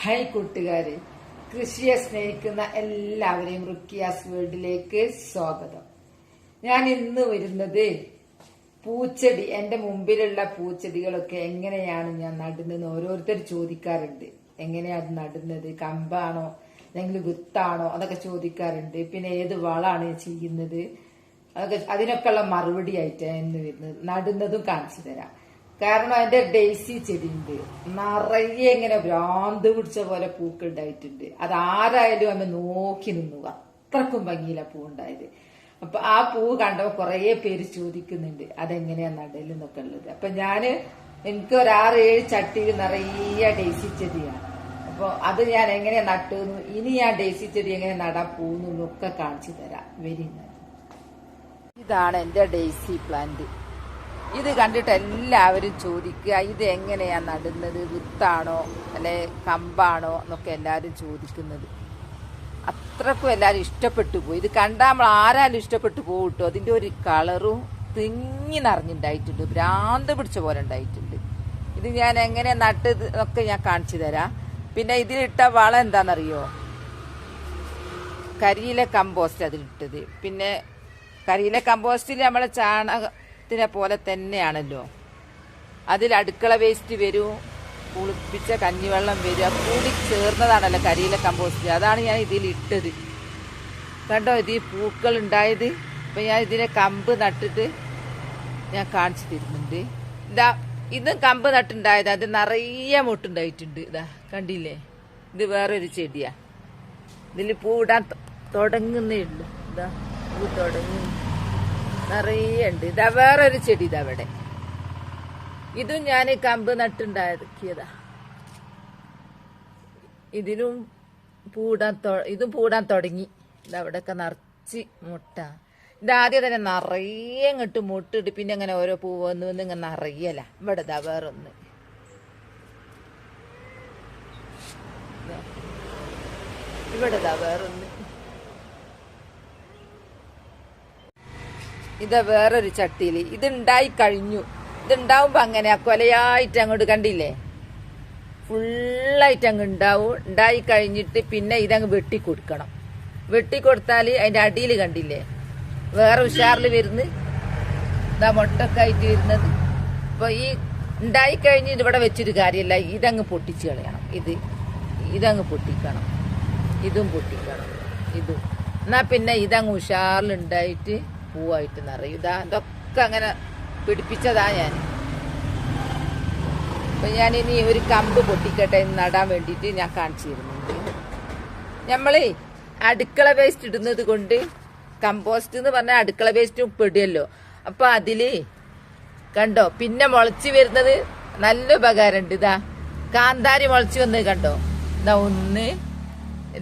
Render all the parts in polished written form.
Hi കൂട്ടുകാരെ, കൃഷിയെ സ്നേഹിക്കുന്ന എല്ലാവരെയും റുക്കിയാസ് വേൾഡിലേക്ക് സ്വാഗതം. ഞാൻ ഇന്ന് വരുന്നത് പൂച്ചെടി, എന്റെ മുമ്പിലുള്ള പൂച്ചെടികളൊക്കെ എങ്ങനെയാണ് ഞാൻ നടുന്നത് ഓരോരുത്തർ ചോദിക്കാറുണ്ട്. എങ്ങനെയാ അത് നടുന്നത്, കമ്പാണോ അല്ലെങ്കിൽ വിത്താണോ അതൊക്കെ ചോദിക്കാറുണ്ട്. പിന്നെ ഏത് വളമാണ് ചെയ്യുന്നത്, അതൊക്കെ അതിനൊക്കെയുള്ള മറുപടി ആയിട്ടാണ് ഇന്ന് വരുന്നത്. നടുന്നതും കാണിച്ചു തരാം. കാരണം അതിന്റെ ഡെയ്സി ചെടി ഉണ്ട്, നിറയെ ഇങ്ങനെ ഭ്രാന്ത് പിടിച്ച പോലെ പൂക്കൾ ഉണ്ടായിട്ടുണ്ട്. അതാരായാലും അമ്മ നോക്കി നിന്നു, അത്രക്കും ഭംഗിയില്ല പൂ ഉണ്ടായത്. അപ്പൊ ആ പൂ കണ്ടപ്പോ കുറെ പേര് ചോദിക്കുന്നുണ്ട് അതെങ്ങനെയാ നടലെന്നൊക്കെ ഉള്ളത്. അപ്പൊ എനിക്ക് ഒരു 6-7 ചട്ടിയിൽ നിറയെ ഡെയ്സി ചെടിയാണ്. അപ്പൊ അത് ഞാൻ എങ്ങനെയാ നട്ടുന്നു, ഇനി ഞാൻ ഡെയ്സി ചെടി എങ്ങനെ നടാൻ പോകുന്നു ഒക്കെ കാണിച്ചു തരാം. ഇതാണ് എന്റെ ഡെയ്സി പ്ലാന്റ്. ഇത് കണ്ടിട്ട് എല്ലാവരും ചോദിക്കുക ഇത് എങ്ങനെയാ നടുന്നത്, വിത്താണോ അല്ലെ കമ്പാണോ എന്നൊക്കെ എല്ലാവരും ചോദിക്കുന്നത്. അത്രക്കും എല്ലാവരും ഇഷ്ടപ്പെട്ടു പോയി. ഇത് കണ്ടാൽ നമ്മൾ ആരാലും ഇഷ്ടപ്പെട്ടു പോകട്ടോ. അതിന്റെ ഒരു കളറും തിങ്ങി നിറഞ്ഞിട്ടുണ്ടായിട്ടുണ്ട്, ഭ്രാന്ത് പിടിച്ച പോലെ ഉണ്ടായിട്ടുണ്ട്. ഇത് ഞാൻ എങ്ങനെ നട്ടത് എന്നൊക്കെ ഞാൻ കാണിച്ചു തരാം. പിന്നെ ഇതിലിട്ട വളം എന്താണെന്നറിയോ, കരിയില കമ്പോസ്റ്റ് അതിലിട്ടത്. പിന്നെ കരിയില കമ്പോസ്റ്റിൽ നമ്മളെ ചാണകത്തിനെ പോലെ തന്നെയാണല്ലോ. അതിൽ അടുക്കള വേസ്റ്റ് വരും, കുളിപ്പിച്ച കഞ്ഞിവെള്ളം വരും, കൂടി ചേർന്നതാണല്ലോ കരിയില കമ്പോസ്റ്റ്. അതാണ് ഞാൻ ഇതിലിട്ടത്. കണ്ടോ ഇത് ഈ പൂക്കൾ ഉണ്ടായത്. അപ്പൊ ഞാൻ ഇതിനെ കമ്പ് നട്ടിട്ട് ഞാൻ കാണിച്ചു തരുന്നുണ്ട്. ഇത് കമ്പ് നട്ടുണ്ടായത്, അത് നിറയെ മുട്ടുണ്ടായിട്ടുണ്ട്. ഇതാ കണ്ടില്ലേ, ഇത് വേറൊരു ചെടിയാ. ഇതിൽ പൂവിടാൻ തുടങ്ങുന്നേ ഉള്ളു. ഇതാ പൂ തുടങ്ങി നിറയെ ഉണ്ട്. ഇതാ വേറൊരു ചെടി ഇതാ അവിടെ. ഇതും ഞാൻ കമ്പ് നട്ടുണ്ടാക്കിയതാ. ഇതും പൂടാൻ തുടങ്ങി. ഇതവിടെയൊക്കെ നിറച്ച് മുട്ട. ഇതാദ്യം തന്നെ നിറയെ ഇങ്ങോട്ട് മുട്ടിട്ട് പിന്നെ അങ്ങനെ ഓരോ പൂ വന്ന് ഇങ്ങനെ നിറയല. ഇവിടെ ഇതാ വേറൊന്ന്. ഇവിടെ ഇതാ വേറൊന്ന്. ഇത് വേറൊരു ചട്ടിയിൽ ഇതുണ്ടായി കഴിഞ്ഞു. ഇതുണ്ടാവുമ്പോ അങ്ങനെയാ കൊലയായിട്ട് അങ്ങോട്ട് കണ്ടില്ലേ, ഫുള്ളായിട്ട് അങ്ങ് ഉണ്ടാവും. ഉണ്ടായി കഴിഞ്ഞിട്ട് പിന്നെ ഇതങ്ങ് വെട്ടിക്കൊടുക്കണം. വെട്ടിക്കൊടുത്താൽ അതിന്റെ അടിയിൽ കണ്ടില്ലേ വേറെ ഉഷാറിൽ വരുന്നു, ഇതാ മുട്ടൊക്കെ ആയിട്ട് വരുന്നത്. അപ്പൊ ഈ ഉണ്ടായി കഴിഞ്ഞിട്ട് ഇവിടെ വെച്ചൊരു കാര്യമല്ല, ഇതങ്ങ് പൊട്ടിച്ച് കളയണം. ഇതങ്ങ് പൊട്ടിക്കണം, ഇതും പൊട്ടിക്കണം, ഇതും. എന്നാ പിന്നെ ഇതങ്ങ് ഉഷാറിലുണ്ടായിട്ട് പൂവായിട്ട് നിറയും. ഇതൊക്കെ അങ്ങനെ പിടിപ്പിച്ചതാ ഞാൻ. അപ്പൊ ഞാനിനി ഒരു കമ്പ് പൊട്ടിക്കട്ടെ നടാൻ വേണ്ടിയിട്ട് ഞാൻ കാണിച്ചു തരുന്നുണ്ട്. നമ്മള് അടുക്കള വേസ്റ്റ് ഇടുന്നത് കൊണ്ട്, കമ്പോസ്റ്റ് എന്ന് പറഞ്ഞാൽ അടുക്കള വേസ്റ്റും പെടുമല്ലോ. അപ്പൊ അതില് കണ്ടോ പിന്നെ മുളച്ച് വരുന്നത് നല്ല ഉപകാരമുണ്ട്. ഇതാ കാന്താരി മുളച്ച് വന്നത് കണ്ടോ. ഇതാ 1,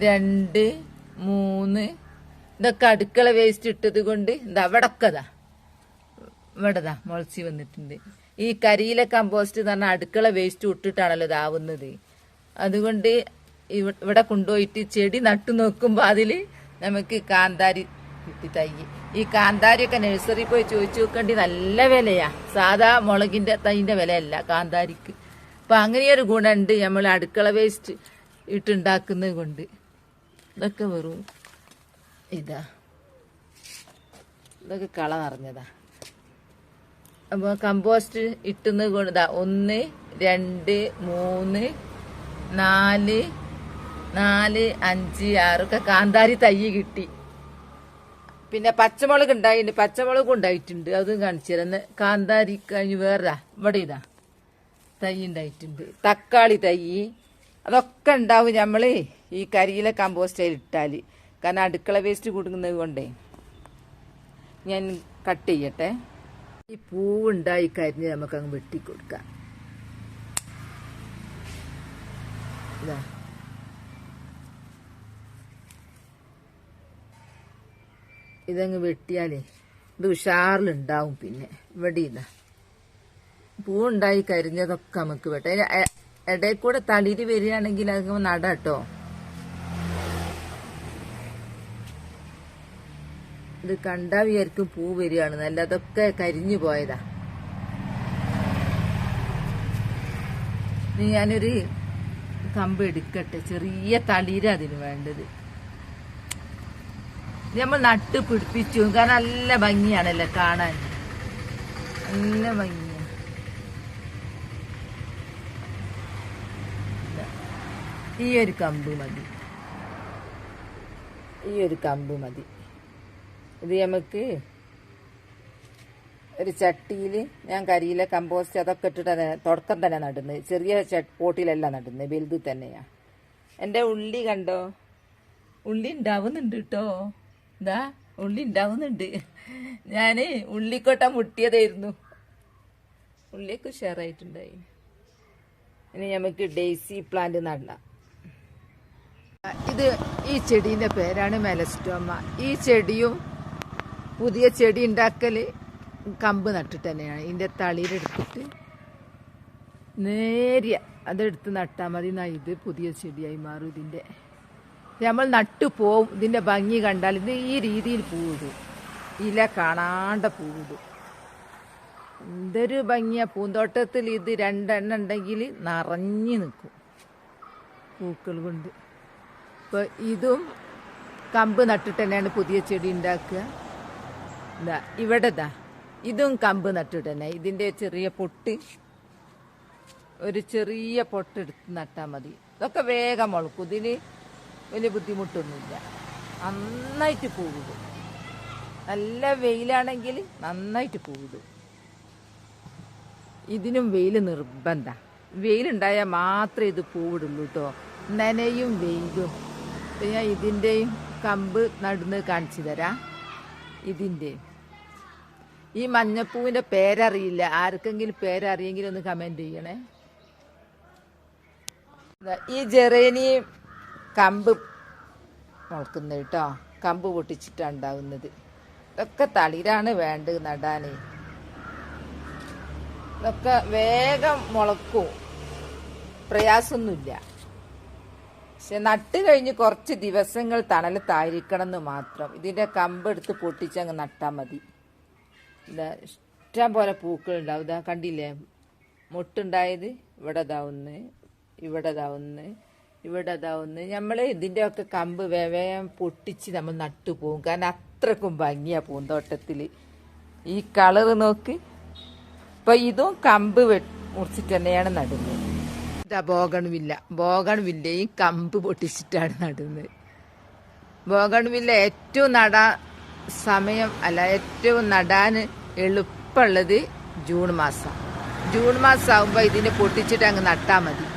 2, 3 ഇതൊക്കെ അടുക്കള വേസ്റ്റ് ഇട്ടത് കൊണ്ട് ഇതാ ഇവിടെതാ മുളച്ചി വന്നിട്ടുണ്ട്. ഈ കരിയില കമ്പോസ്റ്റ് എന്ന് പറഞ്ഞാൽ അടുക്കള വേസ്റ്റ് ഇട്ടിട്ടാണല്ലോ ഇതാവുന്നത്. അതുകൊണ്ട് ഇവിടെ കൊണ്ടുപോയിട്ട് ചെടി നട്ടു നോക്കുമ്പോ അതില് നമുക്ക് കാന്താരി കിട്ടി തൈ. ഈ കാന്താരിയൊക്കെ നഴ്സറി പോയി ചോദിച്ചു നോക്കേണ്ടി നല്ല വിലയാ, സാധാ മുളകിന്റെ തൈന്റെ വിലയല്ല കാന്താരിക്ക്. അപ്പൊ അങ്ങനെയൊരു ഗുണമുണ്ട് നമ്മൾ അടുക്കള വേസ്റ്റ് ഇട്ടുണ്ടാക്കുന്നത് കൊണ്ട്. ഇതൊക്കെ വെറും ഇതൊക്കെ കള നിറഞ്ഞതാ. അപ്പൊ കമ്പോസ്റ്റ് ഇട്ടുന്നത് കൊണ്ട് 1, 2, 3, 4, 5, 6 ഒക്കെ കാന്താരി തൈ കിട്ടി. പിന്നെ പച്ചമുളക് ഉണ്ടായിട്ടുണ്ട്, പച്ചമുളകും ഉണ്ടായിട്ടുണ്ട്, അതും കാണിച്ചു തരാം. കാന്താരി കഴിഞ്ഞ് വേറെ ഇവിടെ തൈ ഉണ്ടായിട്ടുണ്ട്. തക്കാളി തൈ അതൊക്കെ ഉണ്ടാവും നമ്മള് ഈ കരിയില കമ്പോസ്റ്റ് ഇട്ടാല്. കാരണം അടുക്കള വേസ്റ്റ് കൊടുക്കുന്നത് കൊണ്ടേ. ഞാൻ കട്ട് ചെയ്യട്ടെ. ഈ പൂവുണ്ടായി കരിഞ്ഞ് നമുക്ക് അങ്ങ് വെട്ടിക്കൊടുക്കാം. ഇതാ ഇതങ്ങ് വെട്ടിയാലേ ഇത് ഉഷാറിലുണ്ടാവും. പിന്നെ ഇവിടെ പൂവുണ്ടായി കരിഞ്ഞതൊക്കെ നമുക്ക് വെട്ടാം. ഇടയിൽ കൂടെ തളിര് വരികയാണെങ്കിൽ അതൊക്കെ നടാട്ടോ. ഇത് കണ്ടാ വിചാരിക്കും പൂ വരികയാണ്, നല്ല അതൊക്കെ കരിഞ്ഞു പോയതാ. ഞാനൊരു കമ്പ് എടുക്കട്ടെ. ചെറിയ തളിര അതിന് വേണ്ടത്. നമ്മൾ നട്ട് പിടിപ്പിച്ചു. കാരണം നല്ല ഭംഗിയാണല്ലോ കാണാൻ, നല്ല ഭംഗിയാണ്. ഈ ഒരു കമ്പ് മതി, ഈ ഒരു കമ്പ് മതി. ഇത് നമുക്ക് ഒരു ചട്ടിയിൽ ഞാൻ കരിയില കമ്പോസ്റ്റ് അതൊക്കെ ഇട്ടിട്ട് തുടക്കം തന്നെ നടുന്നത്. ചെറിയ പോട്ടിലല്ല നടുന്നത്, വലുത് തന്നെയാ. എൻ്റെ ഉള്ളി കണ്ടോ, ഉള്ളി ഉണ്ടാവുന്നുണ്ട് കേട്ടോ. എന്താ ഉള്ളി ഉണ്ടാവുന്നുണ്ട്. ഞാൻ ഉള്ളിക്കൊട്ട മുട്ടിയതായിരുന്നു, ഉള്ളിയൊക്കെ ഉഷാറായിട്ടുണ്ടായി. ഇനി നമുക്ക് ഡെയ്സി പ്ലാന്റ് നടണം. ഇത് ഈ ചെടീൻ്റെ പേരാണ് മെലസ്റ്റോമ. ഈ ചെടിയും പുതിയ ചെടി ഉണ്ടാക്കൽ കമ്പ് നട്ടിട്ട് തന്നെയാണ്. ഇതിൻ്റെ തളിരെടുത്തിട്ട് നേരിയ അതെടുത്ത് നട്ടാൽ മതി. ഇത് പുതിയ ചെടിയായി മാറും. ഇതിൻ്റെ നമ്മൾ നട്ടു പോവും. ഇതിൻ്റെ ഭംഗി കണ്ടാൽ ഇത് ഈ രീതിയിൽ പൂവിടും, ഇല കാണാണ്ട പൂവിടും. എന്തൊരു ഭംഗിയാ. പൂന്തോട്ടത്തിൽ ഇത് രണ്ടെണ്ണം ഉണ്ടെങ്കിൽ നിറഞ്ഞു നിൽക്കും പൂക്കൾ കൊണ്ട്. ഇപ്പോൾ ഇതും കമ്പ് നട്ടിട്ട് തന്നെയാണ് പുതിയ ചെടി ഉണ്ടാക്കുക. ഇതാ ഇവിടെ ഇതും കമ്പ് നട്ടിട്ട് തന്നെ. ഇതിൻ്റെ ചെറിയ പൊട്ട്, ഒരു ചെറിയ പൊട്ടെടുത്ത് നട്ടാൽ മതി. ഇതൊക്കെ വേഗം മുളക്കും. ഇതിന് വലിയ ബുദ്ധിമുട്ടൊന്നുമില്ല. നന്നായിട്ട് പൂവിടും. നല്ല വെയിലാണെങ്കിൽ നന്നായിട്ട് പൂവിടും. ഇതിനും വെയിൽ നിർബന്ധ. വെയിലുണ്ടായാൽ മാത്രമേ ഇത് പൂവിടുള്ളൂ കേട്ടോ. നനയും വെയിലും. ഞാൻ ഇതിൻ്റെയും കമ്പ് നടുന്ന് കാണിച്ചു തരാം. ഇതിൻ്റെ ഈ മഞ്ഞപ്പൂവിൻ്റെ പേരറിയില്ല, ആർക്കെങ്കിലും പേരറിയെങ്കിലും ഒന്ന് കമൻറ്റ് ചെയ്യണേ. ഈ ജെറേനി കമ്പ് മുളക്കുന്നത് കേട്ടോ. കമ്പ് പൊട്ടിച്ചിട്ടാണ് ഉണ്ടാവുന്നത്. ഇതൊക്കെ തളിരാണ് വേണ്ടത് നടാൻ. ഇതൊക്കെ വേഗം മുളക്കും, പ്രയാസമൊന്നുമില്ല. പക്ഷെ നട്ട് കഴിഞ്ഞ് കുറച്ച് ദിവസങ്ങൾ തണലത്തായിരിക്കണം എന്ന് മാത്രം. ഇതിൻ്റെ കമ്പെടുത്ത് പൊട്ടിച്ചങ്ങ് നട്ടാൽ മതി. ഇതാ ഇഷ്ടം പോലെ പൂക്കളുണ്ടാവും. ഇതാ കണ്ടില്ലേ, മുട്ടുണ്ടായത് ഇവിടെ ഇതാവുന്ന്, ഇവിടെ ഇതാവുന്ന്, ഇവിടെ ഇതാവുന്ന്. നമ്മൾ ഇതിൻ്റെയൊക്കെ കമ്പ് വേഗം പൊട്ടിച്ച് നമ്മൾ നട്ടുപോകും. കാരണം അത്രക്കും ഭംഗിയാണ് പൂന്തോട്ടത്തിൽ. ഈ കളറ് നോക്ക്. ഇപ്പം ഇതും കമ്പ് മുറിച്ചിട്ട് തന്നെയാണ് നടുന്നത്. ഇതാ ബോഗൺവില്ലയും കമ്പ് പൊട്ടിച്ചിട്ടാണ് നടുന്നത്. ബോഗൺവില്ല ഏറ്റവും സമയം ഏറ്റവും നടാൻ എളുപ്പമുള്ളത് ജൂൺ മാസം. ജൂൺ മാസം ആകുമ്പോൾ ഇതിനെ പൊട്ടിച്ചിട്ട് അങ്ങ് നട്ടാൽ മതി.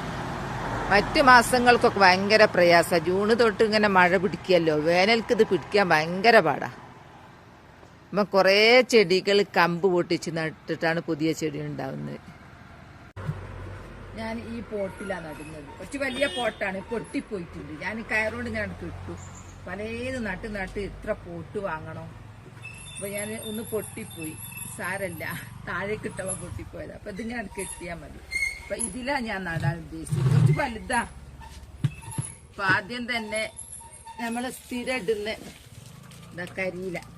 മറ്റ് മാസങ്ങൾക്കൊക്കെ ഭയങ്കര പ്രയാസമാണ്. ജൂണ് തൊട്ട് ഇങ്ങനെ മഴ പിടിക്കുകയല്ലോ, വേനൽക്ക് ഇത് പിടിക്കാൻ ഭയങ്കര പാടാണ്. അപ്പം കുറേ ചെടികൾ കമ്പ് പൊട്ടിച്ച് നട്ടിട്ടാണ് പുതിയ ചെടി ഉണ്ടാവുന്നത്. ഞാൻ ഈ പോട്ടിലാണ് നടുന്നത്. കുറച്ച് വലിയ പോട്ടാണ്, പൊട്ടിപ്പോയിട്ടുണ്ട്. ഞാൻ കയറോണ്ട് ഇങ്ങനെ കിട്ടു. പലത് നട്ട് ഇത്ര പോട്ട് വാങ്ങണോ. അപ്പോൾ ഞാൻ ഒന്ന് പൊട്ടിപ്പോയി, സാരല്ല, താഴെ കിട്ടവ പൊട്ടിപ്പോയത്. അപ്പം ഇതിങ്ങനെ കെട്ടിയാൽ മതി. അപ്പം ഇതിലാണ് ഞാൻ നടാൻ ഉദ്ദേശിച്ചത്. കുറച്ച് വലുതാ. അപ്പം ആദ്യം തന്നെ നമ്മൾ സ്ഥിരം ഇടുന്ന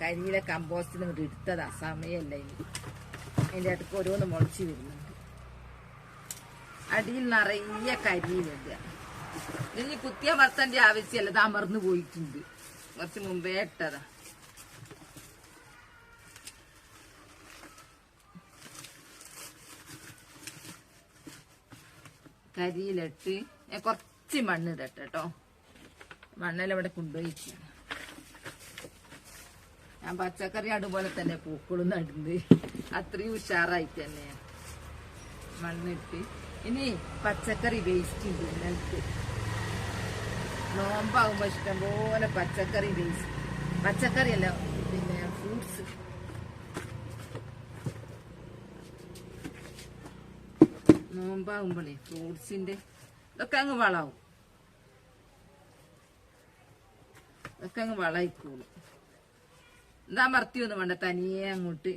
കരിയില കമ്പോസ്റ്റിൽ നിന്ന് എടുത്തതാ. സമയമല്ല ഇനി. അതിൻ്റെ അടുത്ത് ഓരോന്ന് മുളച്ച് വരുന്നുണ്ട്. അടിയിൽ നിറയെ കരിയിലുണ്ട്. ഇനി കുത്തിയ മർത്തൻ്റെ ആവശ്യമല്ല, ഇത് അമർന്നു പോയിട്ടുണ്ട്. കുറച്ച് മുമ്പേ ഇട്ടതാ. കരിയിലിട്ട് ഞാൻ കുറച്ച് മണ്ണിടട്ടെ കേട്ടോ. മണ്ണെല്ലാം ഇവിടെ കൊണ്ടുപോയിട്ടാണ്. ഞാൻ പച്ചക്കറി അതുപോലെ തന്നെ പൂക്കളും നടുന്നത്. അത്രയും ഉഷാറായിട്ട് തന്നെയാണ് മണ്ണിട്ട്. ഇനി പച്ചക്കറി വേസ്റ്റ് ഉണ്ട് ഇതിനകത്ത്. നോമ്പാകുമ്പോൾ ഇഷ്ടംപോലെ പച്ചക്കറി വേസ്റ്റ്, പച്ചക്കറി അല്ല പിന്നെ ഫ്രൂട്ട്സ്. നോമ്പാകുമ്പോഴേ ഫ്രൂട്ട്സിന്റെ ഇതൊക്കെ അങ്ങ് വളാവും. ഇതൊക്കെ അങ്ങ് വളയിക്കോളും. എന്താ മർത്തിയൊന്നും വേണ്ട, തനിയെ അങ്ങോട്ട്.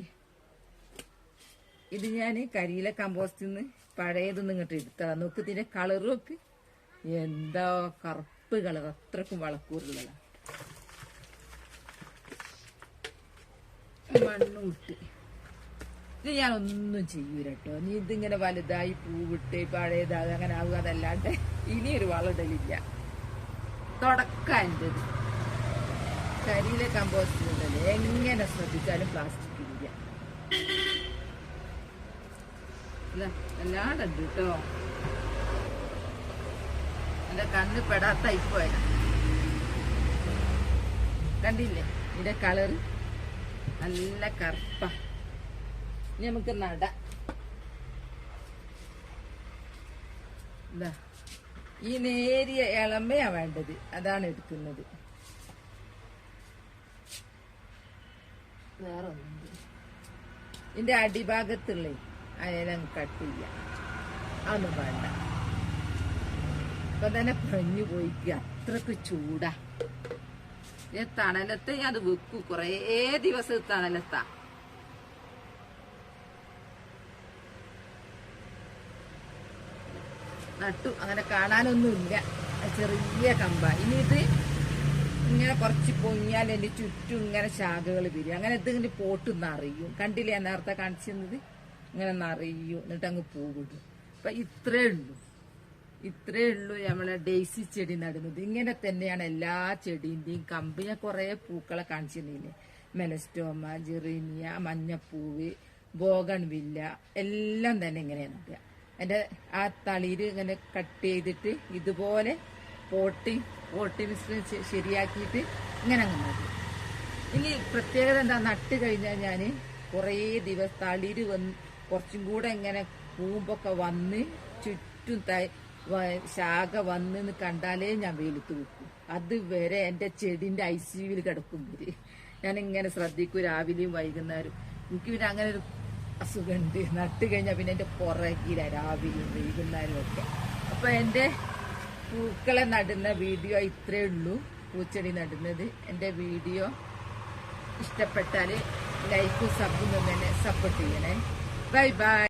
ഇത് ഞാൻ കരിയില കമ്പോസ്റ്റിൽ നിന്ന് പഴയതൊന്നും ഇങ്ങോട്ട് എടുത്തതാണ്. നോക്ക് ഇതിന്റെ കളറും ഒക്കെ എന്താ കറുപ്പ് കളർ, അത്രക്കും വളക്കൂറുകളാണ്. മണ്ണും ഇട്ട് ഇത് ഞാനൊന്നും ചെയ്യൂല കേട്ടോ. നീ ഇതിങ്ങനെ വലുതായി പൂവിട്ട് പഴയതാകുക അങ്ങനെ ആവുക, അതല്ലാണ്ട് ഇനി ഒരു വളമിടലില്ല. തുടക്കം എൻ്റെത്. കരിയിലെ കമ്പോസ്റ്റ് ഇടല് എങ്ങനെ ശ്രദ്ധിച്ചാലും പ്ലാസ്റ്റിക് ഇല്ല. എല്ലാണ്ട് ഉണ്ട് കേട്ടോ. എന്റെ കണ്ണ് പെടാത്ത ഇപ്പോയ കണ്ടില്ലേ ഇതിന്റെ കളറ് നല്ല കറുപ്പ. ഇനി നമുക്ക് നട ഈ നേരിയ ഇളമയാ വേണ്ടത്, അതാണ് എടുക്കുന്നത്. വേറെ ഒന്നുണ്ട്. ഇതിന്റെ അടിഭാഗത്തുള്ള അയലം കട്ട് ചെയ്യാം, അതൊന്നും വേണ്ട. ഇപ്പൊ തന്നെ പൊഞ്ഞു പോയിക്ക്, അത്രക്ക് ചൂടാ. തണലത്ത് ഞാൻ അത് വെക്കൂ, കൊറേ ദിവസം തണലത്താ. നട്ടു, അങ്ങനെ കാണാനൊന്നുമില്ല, ചെറിയ കമ്പ. ഇനി ഇത് ഇങ്ങനെ കുറച്ച് പൊങ്ങിയാൽ എന്റെ ചുറ്റും ഇങ്ങനെ ശാഖകൾ വരും. അങ്ങനെ ഇതിങ്ങനെ പോട്ട് നിറയും. കണ്ടില്ലേ നേരത്തെ കാണിച്ചിരുന്നത്? ഇങ്ങനെ നിറയും, എന്നിട്ട് അങ്ങ് പൂവിടും. അപ്പൊ ഇത്രേ ഉള്ളൂ നമ്മളെ ഡെയ്സി ചെടി നടുന്നത്. ഇങ്ങനെ തന്നെയാണ് എല്ലാ ചെടീന്റെയും കമ്പ്. ഞാൻ കുറെ പൂക്കളെ കാണിച്ചിരുന്നില്ലേ? മെലസ്റ്റോമ, ജെറീനിയ, മഞ്ഞപ്പൂവ്, ബോഗൺവില്ല, എല്ലാം തന്നെ ഇങ്ങനെയാണ് നടുക. എന്റെ ആ തളിര് ഇങ്ങനെ കട്ട് ചെയ്തിട്ട് ഇതുപോലെ പോട്ടി മിശ്രം ശരിയാക്കിയിട്ട് ഇങ്ങനെ അങ്ങ് നടും. ഇനി പ്രത്യേകത എന്താ, നട്ട് കഴിഞ്ഞാൽ ഞാൻ കുറേ ദിവസം തളിര് കുറച്ചും കൂടെ ഇങ്ങനെ പൂമ്പൊക്കെ വന്ന് ചുറ്റും ശാഖ വന്ന് കണ്ടാലേ ഞാൻ വെയിലത്ത് വെക്കും. അതുവരെ എന്റെ ചെടിന്റെ ICUവിൽ കിടക്കുമ്പോൾ ഞാൻ ഇങ്ങനെ ശ്രദ്ധിക്കും, രാവിലെയും വൈകുന്നേരം. എനിക്ക് പിന്നെ അങ്ങനെ ഒരു അസുഖമുണ്ട്, നട്ട് കഴിഞ്ഞാൽ പിന്നെ എന്റെ പുറകില രാവിലെയും വൈകുന്നേരം ഒക്കെ. അപ്പൊ എന്റെ പൂക്കളെ നടുന്ന വീഡിയോ ഇത്രേ ഉള്ളൂ, പൂച്ചെടി നടുന്നത്. എന്റെ വീഡിയോ ഇഷ്ടപ്പെട്ടാൽ ലൈക്കും സബും തന്നെ സപ്പോർട്ട് ചെയ്യണേ. Bye bye.